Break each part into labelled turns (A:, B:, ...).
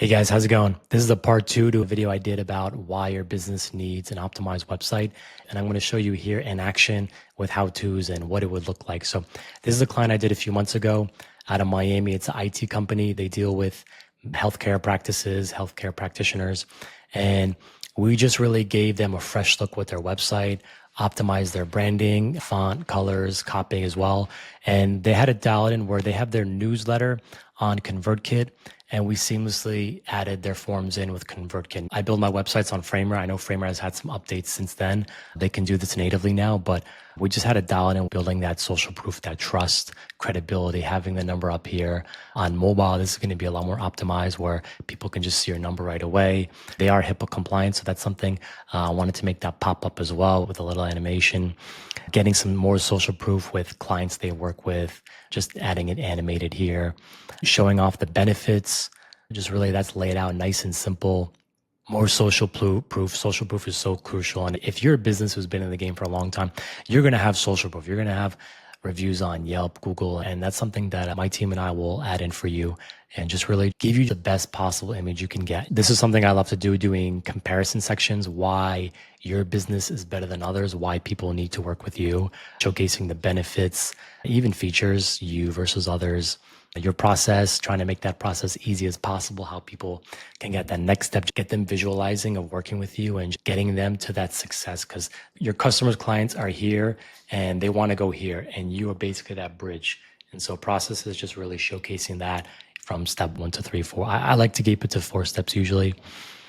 A: Hey guys, how's it going? This is a part two to a video I did about why your business needs an optimized website. And I'm going to show you here in action with how-tos and what it would look like. So this is a client I did a few months ago out of Miami. It's an IT company. They deal with healthcare practices, healthcare practitioners. And we just really gave them a fresh look with their website, optimized their branding, font, colors, copy as well. And they had it dialed in where they have their newsletter on ConvertKit, and we seamlessly added their forms in with ConvertKit. I build my websites on Framer. I know Framer has had some updates since then. They can do this natively now, but we just had to dial it in, building that social proof, that trust, credibility, having the number up here. On mobile, this is going to be a lot more optimized where people can just see your number right away. They are HIPAA compliant, so that's something I wanted to make that pop up as well with a little animation. Getting some more social proof with clients they work with, just adding it animated here, showing off the benefits, just really that's laid out nice and simple. More social proof. Social proof is so crucial. And if you're a business who's been in the game for a long time, you're going to have social proof. You're going to have reviews on Yelp, Google, and that's something that my team and I will add in for you and just really give you the best possible image you can get. This is something I love to do, doing comparison sections, why your business is better than others, why people need to work with you, showcasing the benefits, even features, you versus others, your process, trying to make that process easy as possible, how people can get that next step, get them visualizing of working with you and getting them to that success, because your customers, clients are here and they want to go here and you are basically that bridge. And so process is just really showcasing that from step 1 to 3, 4. I like to keep it to 4 steps usually,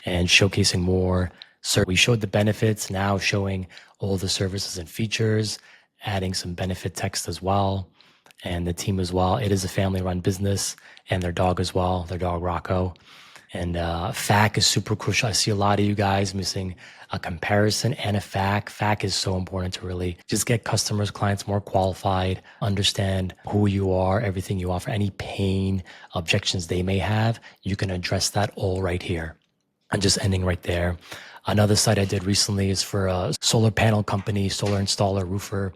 A: and showcasing more. So we showed the benefits, now showing all the services and features, adding some benefit text as well. And the team as well. It is a family-run business, and their dog as well, their dog Rocco. And FAQ is super crucial. I see a lot of you guys missing a comparison and a FAQ. FAQ is so important to really just get customers, clients more qualified, understand who you are, everything you offer, any pain, objections they may have. You can address that all right here. And just ending right there. Another site I did recently is for a solar panel company, solar installer, roofer,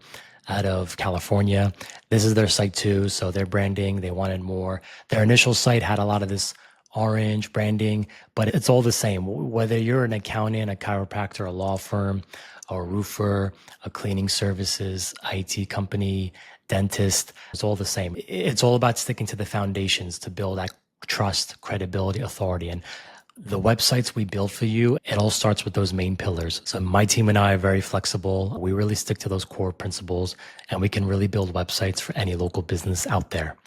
A: out of California. This is their site too. So their branding, they wanted more. Their initial site had a lot of this orange branding, but it's all the same. Whether you're an accountant, a chiropractor, a law firm, a roofer, a cleaning services, IT company, dentist, it's all the same. It's all about sticking to the foundations to build that trust, credibility, authority. And the websites we build for you, it all starts with those main pillars. So my team and I are very flexible. We really stick to those core principles, and we can really build websites for any local business out there.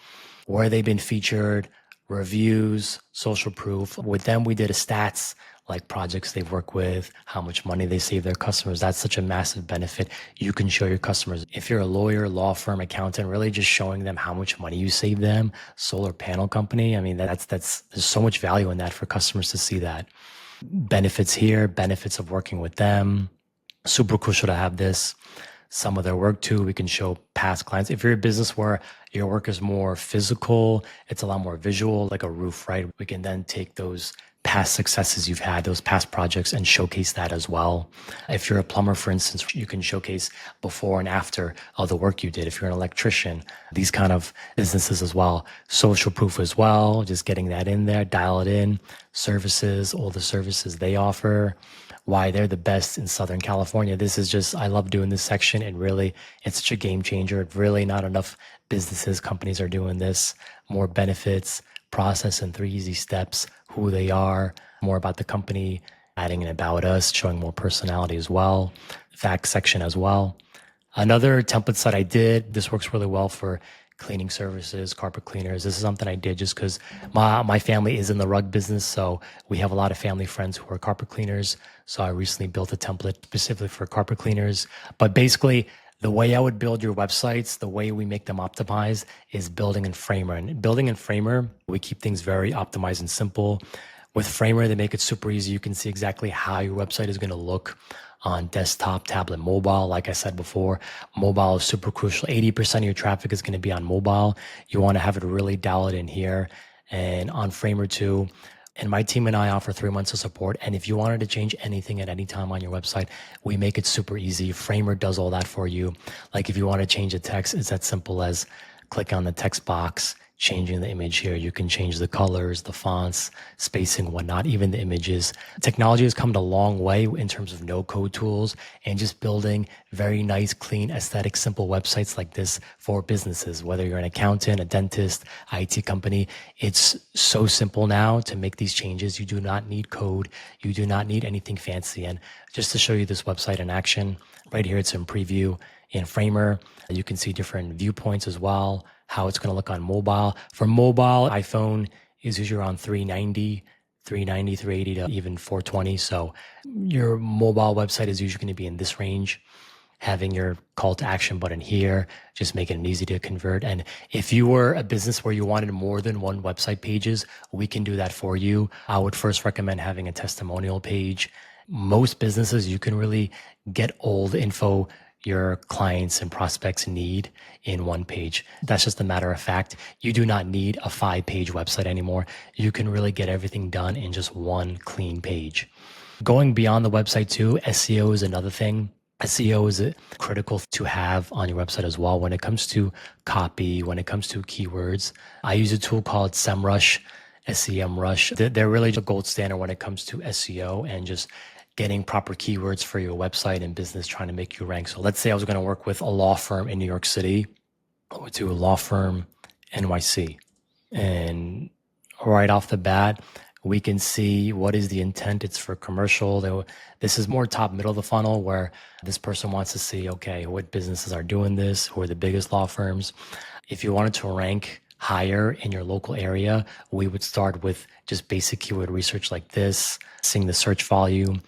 A: Where they've been featured, reviews, social proof. With them, we did a stats, like projects they've worked with, how much money they save their customers. That's such a massive benefit. You can show your customers. If you're a lawyer, law firm, accountant, really just showing them how much money you save them, solar panel company. I mean, there's so much value in that for customers to see that. Benefits here, benefits of working with them. Super crucial to have this. Some of their work too, we can show past clients. If you're a business where your work is more physical, it's a lot more visual, like a roof, right? We can then take those past successes you've had, those past projects, and showcase that as well. If you're a plumber, for instance, you can showcase before and after of the work you did. If you're an electrician, these kind of businesses as well. Social proof as well, just getting that in there, dial it in. Services, all the services they offer, why they're the best in Southern California. This is just, I love doing this section. And really, it's such a game changer. Really not enough businesses, companies are doing this. More benefits, process in 3 easy steps, who they are, more about the company, adding an about us, showing more personality as well, facts section as well. Another template site I did, this works really well for cleaning services, carpet cleaners. This is something I did just because my family is in the rug business. So we have a lot of family friends who are carpet cleaners. So I recently built a template specifically for carpet cleaners. But basically, the way I would build your websites, the way we make them optimized is building in Framer. And building in Framer, we keep things very optimized and simple. With Framer, they make it super easy. You can see exactly how your website is going to look on desktop, tablet, mobile. Like I said before, mobile is super crucial. 80% of your traffic is going to be on mobile. You want to have it really dialed in here. And on Framer too, and my team and I offer 3 months of support. And if you wanted to change anything at any time on your website, we make it super easy. Framer does all that for you. Like if you want to change the text, it's that simple as click on the text box, changing the image here. You can change the colors, the fonts, spacing, whatnot, even the images. Technology has come a long way in terms of no-code tools and just building very nice, clean, aesthetic, simple websites like this for businesses. Whether you're an accountant, a dentist, IT company, it's so simple now to make these changes. You do not need code. You do not need anything fancy. And just to show you this website in action, right here, it's in preview. In Framer, you can see different viewpoints as well, how it's going to look on mobile. For mobile, iPhone is usually around 390, 380 to even 420. So your mobile website is usually going to be in this range. Having your call to action button here, just making it easy to convert. And if you were a business where you wanted more than one website pages, we can do that for you. I would first recommend having a testimonial page. Most businesses, you can really get all the info your clients and prospects need in one page. That's just a matter of fact. You do not need a 5-page website anymore. You can really get everything done in just one clean page. Going beyond the website too, SEO is another thing. SEO is critical to have on your website as well when it comes to copy, when it comes to keywords. I use a tool called SEMRush, SEMRush. They're really the gold standard when it comes to SEO and just getting proper keywords for your website and business, trying to make you rank. So let's say I was going to work with a law firm in New York City. I would do a law firm NYC. And right off the bat, we can see what is the intent. It's for commercial. This is more top middle of the funnel where this person wants to see, okay, what businesses are doing this? Who are the biggest law firms? If you wanted to rank higher in your local area, we would start with just basic keyword research like this, seeing the search volume.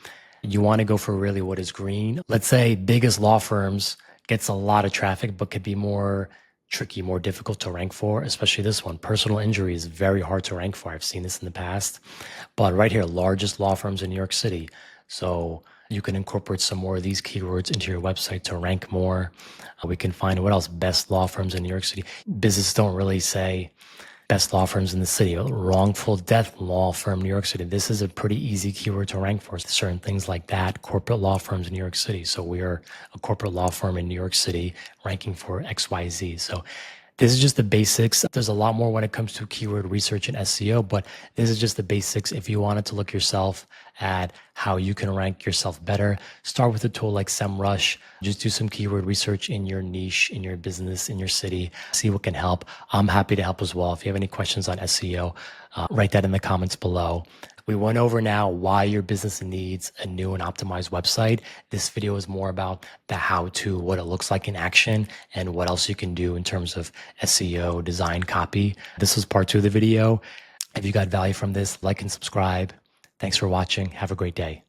A: You want to go for really what is green. Let's say biggest law firms gets a lot of traffic, but could be more tricky, more difficult to rank for, especially this one. Personal injury is very hard to rank for. I've seen this in the past. But right here, largest law firms in New York City. So you can incorporate some more of these keywords into your website to rank more. We can find what else? Best law firms in New York City. Businesses don't really say best law firms in the city. Wrongful death law firm, New York City. This is a pretty easy keyword to rank for. Certain things like that. Corporate law firms in New York City. So we are a corporate law firm in New York City ranking for XYZ. So this is just the basics. There's a lot more when it comes to keyword research and SEO, but this is just the basics. If you wanted to look yourself at how you can rank yourself better, start with a tool like SEMRush. Just do some keyword research in your niche, in your business, in your city. See what can help. I'm happy to help as well. If you have any questions on SEO, write that in the comments below. We went over now why your business needs a new and optimized website. This video is more about the how-to, what it looks like in action, and what else you can do in terms of SEO, design, copy. This was part 2 of the video. If you got value from this, like and subscribe. Thanks for watching. Have a great day.